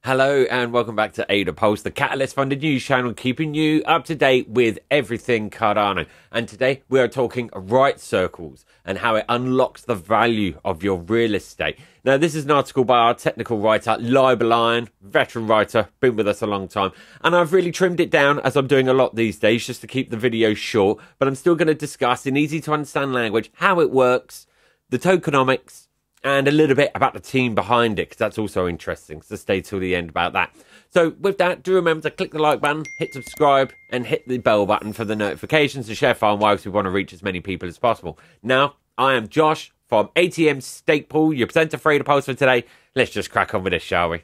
Hello and welcome back to AdaPulse, the Catalyst funded news channel, keeping you up to date with everything Cardano. And today we are talking Reitcircles and how it unlocks the value of your real estate. Now, this is an article by our technical writer, LiberLion, veteran writer, been with us a long time. And I've really trimmed it down, as I'm doing a lot these days, just to keep the video short. But I'm still going to discuss in easy to understand language how it works, the tokenomics, and a little bit about the team behind it, because that's also interesting. So stay till the end about that. So with that, do remember to click the like button, hit subscribe, and hit the bell button for the notifications to share far and wide, because we want to reach as many people as possible. Now, I am Josh from ATM Stake Pool, your presenter for AdaPulse for today. Let's just crack on with this, shall we?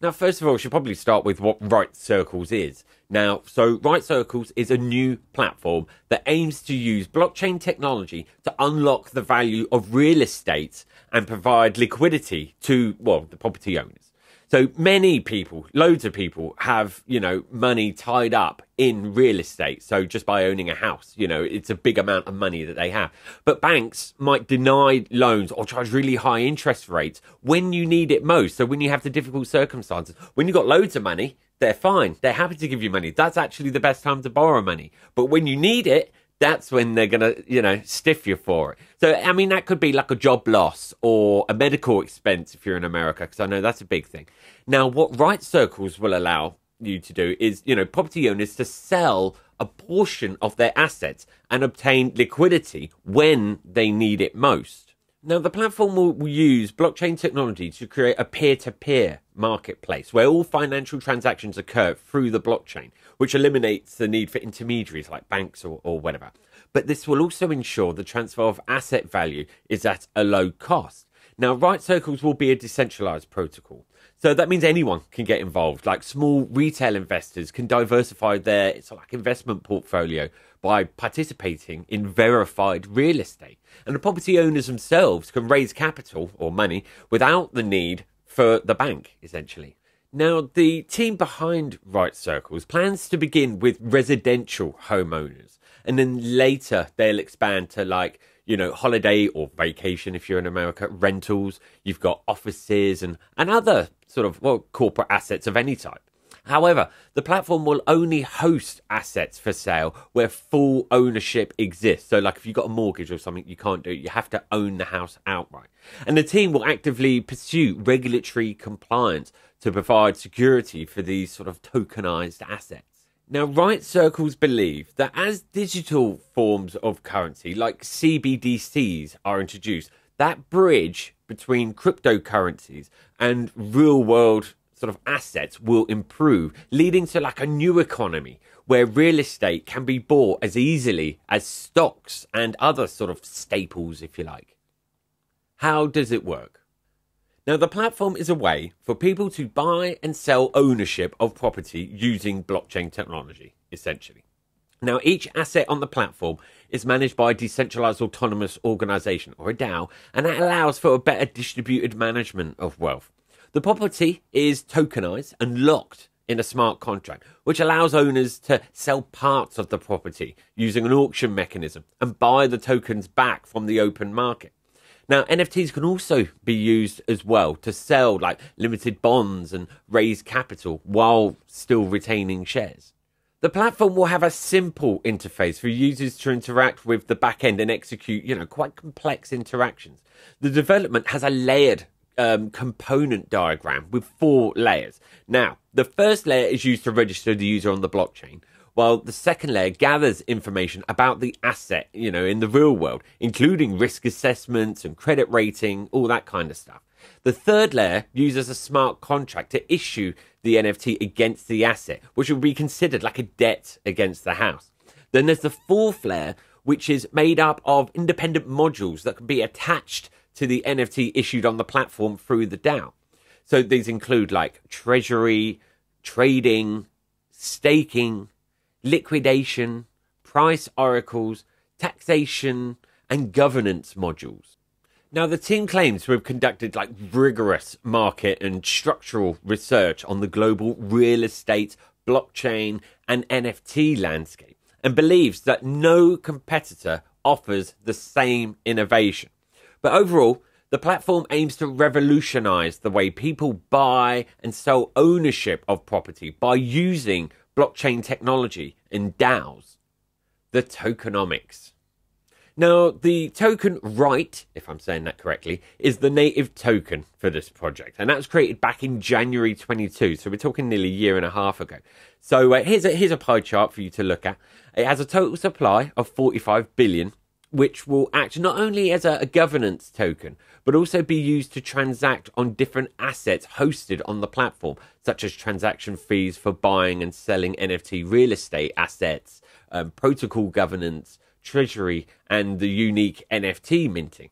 Now, first of all, we should probably start with what Reitcircles is. Now, so Reitcircles is a new platform that aims to use blockchain technology to unlock the value of real estate and provide liquidity to, well, the property owners. So many people, loads of people have, money tied up in real estate. So just by owning a house, it's a big amount of money that they have. But banks might deny loans or charge really high interest rates when you need it most. So when you have the difficult circumstances, when you've got loads of money, they're fine. They're happy to give you money. That's actually the best time to borrow money. But when you need it, that's when they're going to, stiff you for it. So, I mean, that could be like a job loss or a medical expense if you're in America, because I know that's a big thing. Now, what Reitcircles will allow you to do is, property owners to sell a portion of their assets and obtain liquidity when they need it most. Now, the platform will use blockchain technology to create a peer-to-peer marketplace where all financial transactions occur through the blockchain, which eliminates the need for intermediaries like banks or whatever. But this will also ensure the transfer of asset value is at a low cost. Now, Reitcircles will be a decentralized protocol. So that means anyone can get involved, like small retail investors can diversify their investment portfolio by participating in verified real estate. And the property owners themselves can raise capital or money without the need for the bank, essentially. Now, the team behind Reitcircles plans to begin with residential homeowners, and then later they'll expand to holiday or vacation if you're in America, rentals, you've got offices and other corporate assets of any type. However, the platform will only host assets for sale where full ownership exists. So like if you've got a mortgage or something, you can't do it. You have to own the house outright. And the team will actively pursue regulatory compliance to provide security for these tokenized assets. Now, Reitcircles believe that as digital forms of currency like CBDCs are introduced, that bridge between cryptocurrencies and real world assets will improve, leading to a new economy where real estate can be bought as easily as stocks and other staples, if you like. How does it work? Now, the platform is a way for people to buy and sell ownership of property using blockchain technology, essentially. Now, each asset on the platform is managed by a decentralized autonomous organization, or a DAO, and that allows for a better distributed management of wealth. The property is tokenized and locked in a smart contract, which allows owners to sell parts of the property using an auction mechanism and buy the tokens back from the open market. Now, NFTs can also be used as well to sell limited bonds and raise capital while still retaining shares. The platform will have a simple interface for users to interact with the backend and execute, quite complex interactions. The development has a layered component diagram with 4 layers. Now, the first layer is used to register the user on the blockchain, while the second layer gathers information about the asset, in the real world, including risk assessments and credit rating, all that kind of stuff. The third layer uses a smart contract to issue the NFT against the asset, which will be considered like a debt against the house. Then there's the fourth layer, which is made up of independent modules that can be attached to the NFT issued on the platform through the DAO. So these include treasury, trading, staking, liquidation, price oracles, taxation, and governance modules. Now, the team claims to have conducted rigorous market and structural research on the global real estate, blockchain, and NFT landscape, and believes that no competitor offers the same innovation. But overall, the platform aims to revolutionize the way people buy and sell ownership of property by using blockchain technology and DAOs. The Tokenomics. Now, the token Right, if I'm saying that correctly, is the native token for this project. And that was created back in January 22. So we're talking nearly a year and a half ago. So here's a pie chart for you to look at. It has a total supply of 45 billion, which will act not only as a governance token, but also be used to transact on different assets hosted on the platform, such as transaction fees for buying and selling NFT real estate assets, protocol governance, treasury, and the unique NFT minting.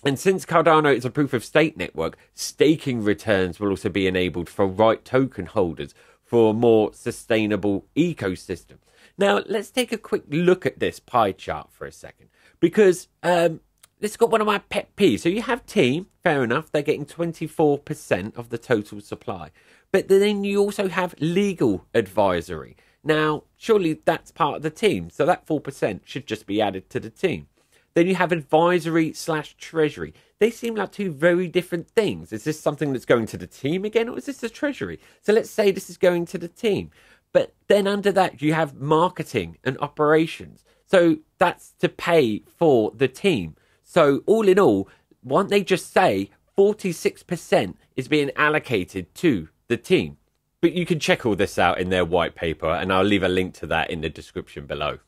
And since Cardano is a proof-of-stake network, staking returns will also be enabled for Right token holders for a more sustainable ecosystem. Now, let's take a quick look at this pie chart for a second, because it's got one of my pet peeves. So you have team, fair enough, they're getting 24% of the total supply. But then you also have legal advisory. Now, surely that's part of the team, so that 4% should just be added to the team. Then you have advisory/treasury. They seem like two very different things. Is this something that's going to the team again, or is this the treasury? So let's say this is going to the team. But then under that, you have marketing and operations. So that's to pay for the team. So all in all, why don't they just say 46% is being allocated to the team? But you can check all this out in their white paper, and I'll leave a link to that in the description below.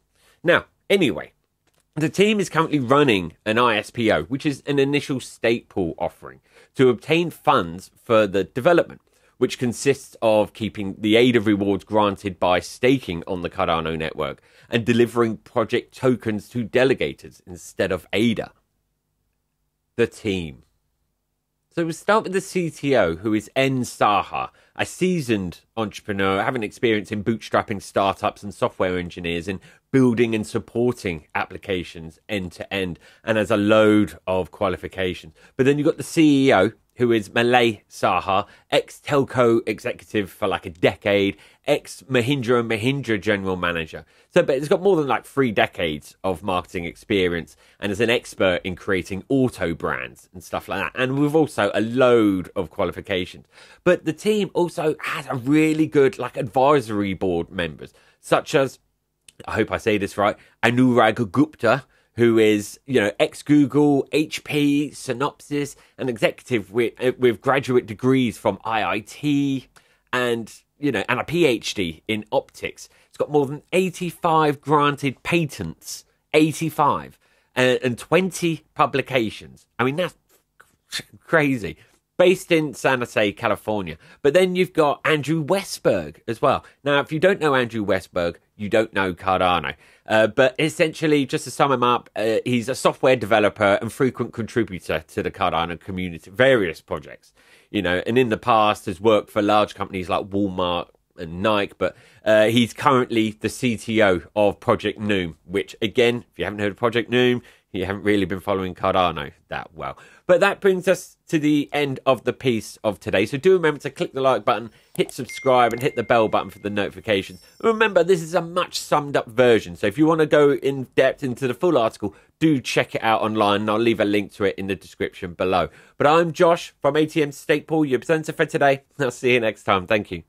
Now, anyway, the team is currently running an ISPO, which is an initial stake pool offering, to obtain funds for the development, which consists of keeping the ADA rewards granted by staking on the Cardano network and delivering project tokens to delegators instead of ADA. The team. So we'll start with the CTO, who is N. Saha, a seasoned entrepreneur having experience in bootstrapping startups and software engineers in building and supporting applications end to end, and has a load of qualifications. But then you've got the CEO, who is Malay Saha, ex-telco executive for a decade, ex-Mahindra & Mahindra general manager. So, but it's got more than 3 decades of marketing experience and is an expert in creating auto brands and stuff like that. And we've also a load of qualifications. But the team also has a really good advisory board members, such as, I hope I say this right, Anurag Gupta, who is, ex-Google, HP, Synopsys, an executive with graduate degrees from IIT and a PhD in optics. It's got more than 85 granted patents, 85, and 20 publications. I mean, that's crazy. Based in San Jose, California. But then you've got Andrew Westberg as well. Now, if you don't know Andrew Westberg, you don't know Cardano. But essentially, just to sum him up, he's a software developer and frequent contributor to the Cardano community, various projects, and in the past has worked for large companies like Walmart and Nike, but he's currently the CTO of Project Noom, which, again, if you haven't heard of Project Noom, you haven't really been following Cardano that well. But that brings us to the end of the piece of today. So do remember to click the like button, hit subscribe, and hit the bell button for the notifications. Remember, this is a much summed up version. So if you want to go in depth into the full article, do check it out online, and I'll leave a link to it in the description below. But I'm Josh from ATM Stake Pool, your presenter for today. I'll see you next time. Thank you.